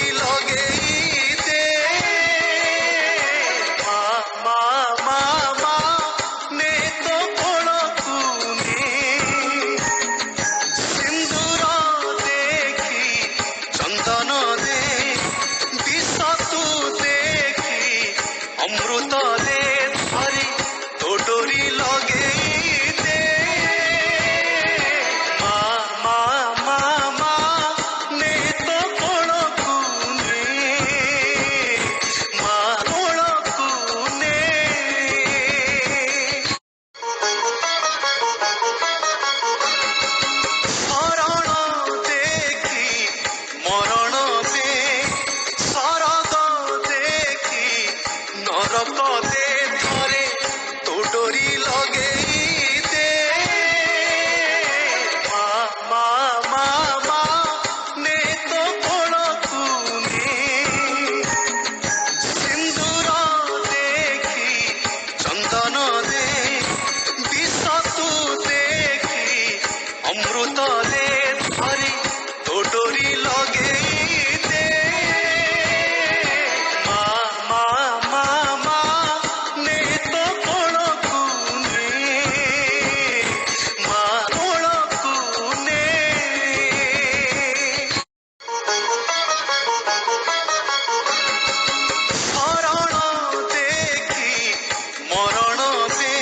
डोरी लगे दे मा मा मा ने तो कोलकू ने सिंदूर देखी चंदन दे विष तू देखी अमृत दे धरी तो डोरी लगे दे मा मा मा मा ने तो कोलकू ने मा कोलकू ने शरण देखी मरण पे सरग देखी नरक दे धरे तो डोरी लगे दे मा मा मा मा ने तो कोलकू ने सिंदूर देखी चंदन दे विष तू देखी अमृत दे धरी तो डोरी लगे दे मा मा मा मा ने तो कोलकू ने मा कोलकू ने शरण देखी मरण पे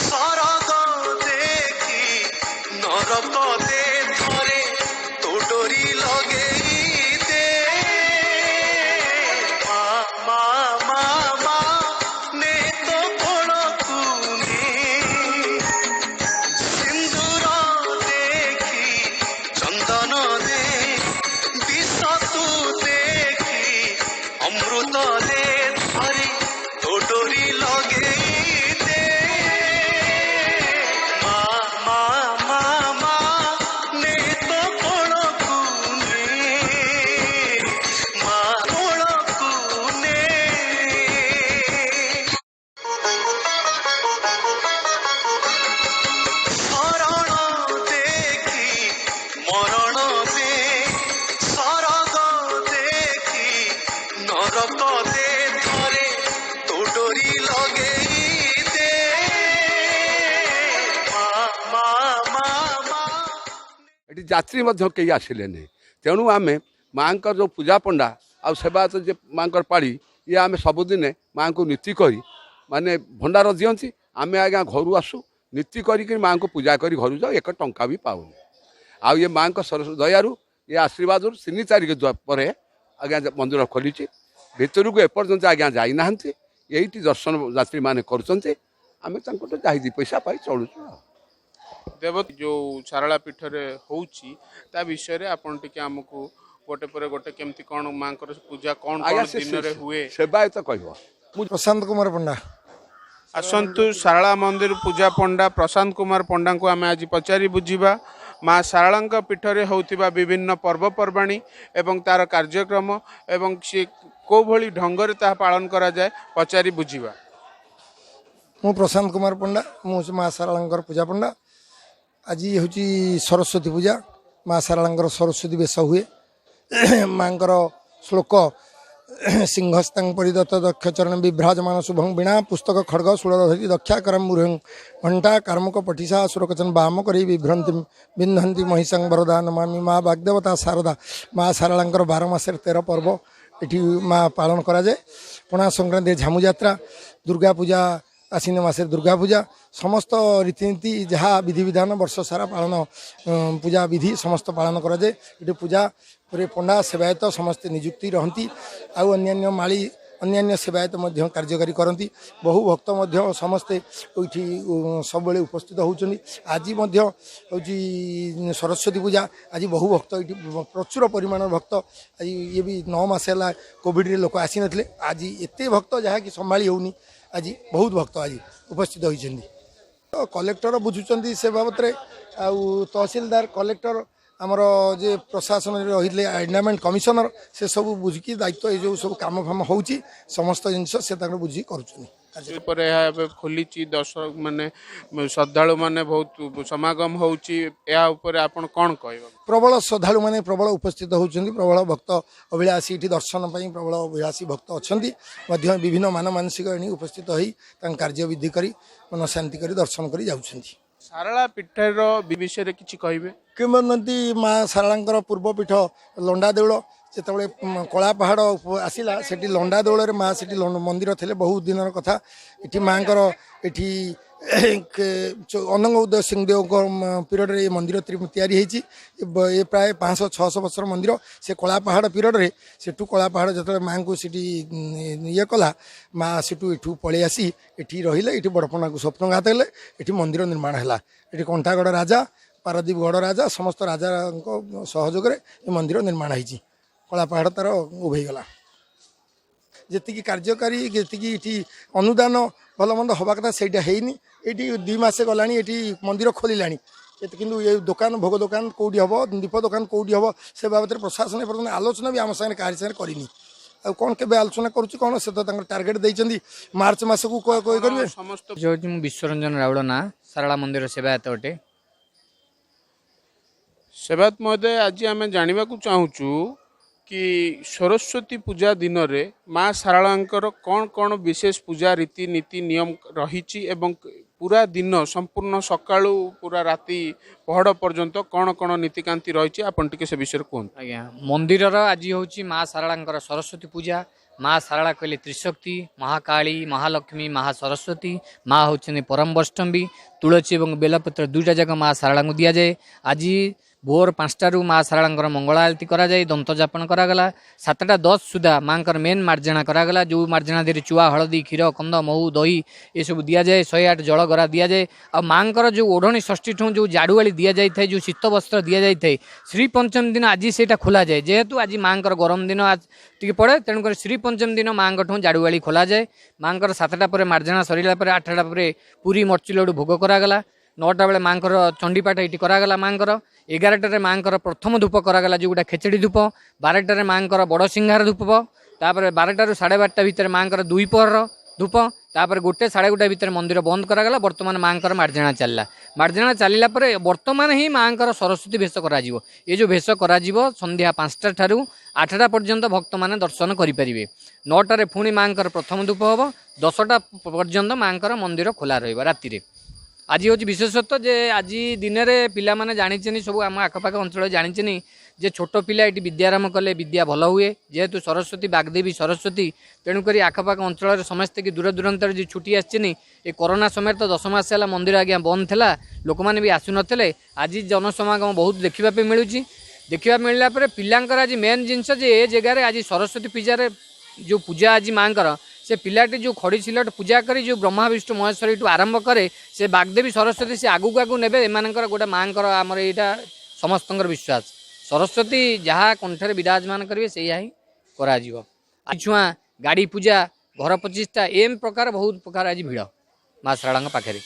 सरग देखी नरक दे धरे तो डोरी लगे दे मा मा मा मा ने तो कोलकू ने सिंदूर देखी चंदन दे विष तू देखी अमृत दे धरी तो डोरी लगे दे मा मा मा मा ने तो कोलकू ने मा कोलकू ने शरण देखी मरण पे सरग देखी नरक दे धरे तो डोरी लगे दे मा मा मा मा एटी यात्री मध्य कई आसिले तेणु आम माँ जो पूजा पंडा आ सेवायत जे माँ पाड़ी ये आम सबुदिने माँ को नीति करी माने भंडार दियंती आम आज्ञा घर आसू नीति करी माँ को पूजा करी घर जाऊ एक टंका भी पाऊनी आ ये माँ दयारू ये आशीर्वाद 3 तारीख पर आज्ञा मंदिर खोली भितर को एपर्यंत आज्ञा जाना यही दर्शन यात्री मैंने करें जा 2 पैसा पाई चलुचु। देव जो सारला पीठ रे होउची ता विषय रे आपण टिके हमकु गोटे पर गोटे केमती कोन मां कर पूजा कोन कोन दिन रे हुए सेवायत कहबो। प्रशांत कुमार पंडा आसंतु सारला मंदिर पूजा पंडा प्रशांत कुमार पंडा को आम आज पचारि बुझीबा माँ सारला पीठ रे होउतिबा विभिन्न पर्वपर्वाणी एवं तार कार्यक्रम एवं से को भली ढंग रे ता पालन करा जाए पचारि बुझीबा। मु प्रशांत कुमार पंडा मु माँ सारला पूजा पंडा आज हूँ सरस्वती पूजा माँ सारला सरस्वती बेश हुए माँ श्लोक सिंहस्तांग परिदत्त दक्ष चरण विभ्राजमान शुभं वीणा पुस्तक खड्ग शूलधरी दक्षा करम मुरुहं घंटा कार्मक पठिसा सुरकचन वाम करी विभ्रंति बिंधंती महिषांग वरदा नमामि माँ वाग्देवता शारदा माँ सारला 12 मासर 13 पर्व ये माँ पालन करा जाए। पणा संक्रांति झामु यात्रा दुर्गा पूजा आश्विन मासे दुर्गा पूजा समस्त रीतिनीति जहाँ विधि विधान वर्ष सारा पालन पूजा विधि समस्त पालन करा जाए। ये पूजा पूरे पंडा सेवायत समस्ते निजुक्ति रहती आउ अन्यान्य माली अन्यान्य सेवायत मध्य कार्यकारी करती बहु भक्त मध्य समस्ते ये सब उपस्थित होती। आज हूँ सरस्वती पूजा आज बहु भक्त ये प्रचुर परिमाण भक्त आज ये भी 9 मास है कोविड रे लोक आसी नथिले आज एते भक्त जहाँ कि संभाली होनी आज बहुत भक्त आज उपस्थित होती। तो कलेक्टर बुझुंट से बाबद आउ तहसीलदार कलेक्टर आमर जे प्रशासन रही एनवायरमेंट कमिशनर से सब बुझिकी दायित्व ये जो सब काम फाम हो समस्त जिनस से बुझी कर खोली दर्शक माने श्रद्धालु माने बहुत समागम होउची या ऊपर आपण कोन कहबो प्रबल श्रद्धालु माने प्रबल उपस्थित होउछन्ती प्रबल भक्त अभिलाषी इठी दर्शन पई प्रबल अभिलाषी भक्त अछन्ती मध्य विभिन्न मान मानसिक एणी उपस्थित होई तां कार्य विधि करी मन शांति करी दर्शन करी जाउछन्ती सारला पीठर विषय किछि कहबे किंवदंती माँ सारलांकर पूर्व पीठ लंडा देउल जिते कला पहाड़ आसला से लंडा देउल माँ से मंदिर थे बहुत दिन कथा ये माँ ये अनंग उदय सिंहदेव पीरियड ये मंदिर या प्राय 500-600 वर्षर मंदिर से कला पहाड़ पीरियड रे सेठू कला पहाड़ जो माँ को ये कला माँ सेठू एठू पलि आसी ये रही ये बड़पणा को स्वप्नघात हेले ये मंदिर निर्माण है ये कंठागढ़ राजा पारादीपगढ़ राजा समस्त राजा सहयोग ये मंदिर निर्माण होती कला पहाड़ तार उभेगला जी कार्यकारी जी अनुदान भल मंद हवा कथा से ये 2 मास गला ये मंदिर खोलिला किंतु ये दुकान भोग दुकान कौटी हम दीप दुकान कौटी हम से बाबद प्रशासन पर्यटन आलोचना भी आम सागर कार्य सागर करनी आ कौन के आलोचना करुँ से तो टार्गेट देती मार्च मस को करेंगे समस्त विश्वरंजन राउल ना सारला मंदिर सेवायत अटे सेवायत महोदय आज आम जानवा चाहूँ कि सरस्वती पूजा दिन रे माँ सारलांकर कौन कौन विशेष पूजा रीति नीति नियम रही पूरा दिन संपूर्ण सकाळू पूरा राति पहड़ पर्यंत कौन कौन नीतिकांति रही आपन टिके से विषय कहते आज्ञा मंदिर आज हूँ माँ सारलांकर सरस्वती पूजा माँ सारला कहले त्रिशक्ति महाकाली महालक्ष्मी महासरस्वती माँ होती परम वैष्णवी तुलसी और बेलपत्र 2टा जाक माँ सारला को दि जाए आज भोर 5टारू माँ सारलांकर मंगल आरती करा जाए दंत जापन करागला 7टा 10 सुधा माँकर मेन मार्जना करागला जो मार्जना देरी चुआ हलदी क्षीर कंद महू दही ये सब दि जाए 108 जल गरा दि जाए आ माँकर जो ओढ़णी षष्ठी ठूँ जो जाड़ुआली दि जाए जो शीत वस्त्र दि जाए श्री पंचम दिन आज से खोल जाए जेहेतु आज माँकर गरम दिन आज टी पड़े तेणुक श्री पंचम दिन माँ ठूँ जाड़ुआली खोल जाए माँकर 7टा पर मार्जना सरला 8टा पर पूरी मर्ची लड्डू भोग करागला 9टा बेले माँकर चंडीपाठ ये करागला माँकर 11टारे माँकर प्रथम धूप करागला जोटा खेचड़ी धूप 12टारे माँकर बड़ सिंहार धूप तापर 12टारू 12:30 भितर माँकर 2 पहर धूप तापर 1 साढ़े 1 भितर मंदिर बंद करागला बर्तमान माँकर मार्जना चलला मार्जना चलला बर्तमान ही माँकर सरस्वती भेष करा ये जो भेष करा संध्या 5टा ठारू 8टा पर्यंत भक्त मैंने दर्शन करेंगे 9टारे पुणी माँकर प्रथम धूप हम 10टा पर्यंत माँकर मंदिर खोला राति आज हूँ विशेषत्व जे आज दिन में पिला माने जानी सब आम आखपाख अंचल जानी जे छोट पिला ये विद्यारंभ कले विद्या भल हुए जेहेतु सरस्वती बागदेवी सरस्वती तेणुक आखपाख अंचल समस्ते कि दूर दूरांतर जो छुट्टी आसी कोरोना समय तो 10 मास है मंदिर आज्ञा बंद था लोक मैंने भी आसुनते आज जनसमागम बहुत देखापी मिलूँ देखा मिलला पिलांकर आज मेन जिनस ए जगार आज सरस्वती पूजार जो पूजा आज माँकर से पिलाटी जो खड़ी सिलट पूजा करी जो ब्रह्मा विष्णु महेश्वर यू आरंभ करे से बागदेवी सरस्वती से आगू आगू ने एमानकर गोटे माँकर आमर यहाँ समस्त विश्वास सरस्वती जहाँ कंठे विराजमान करेंगे से ही करा छुआ गाड़ी पूजा घर प्रतिष्ठा एम प्रकार बहुत प्रकार आज भिड़ माँ सारला पाखे।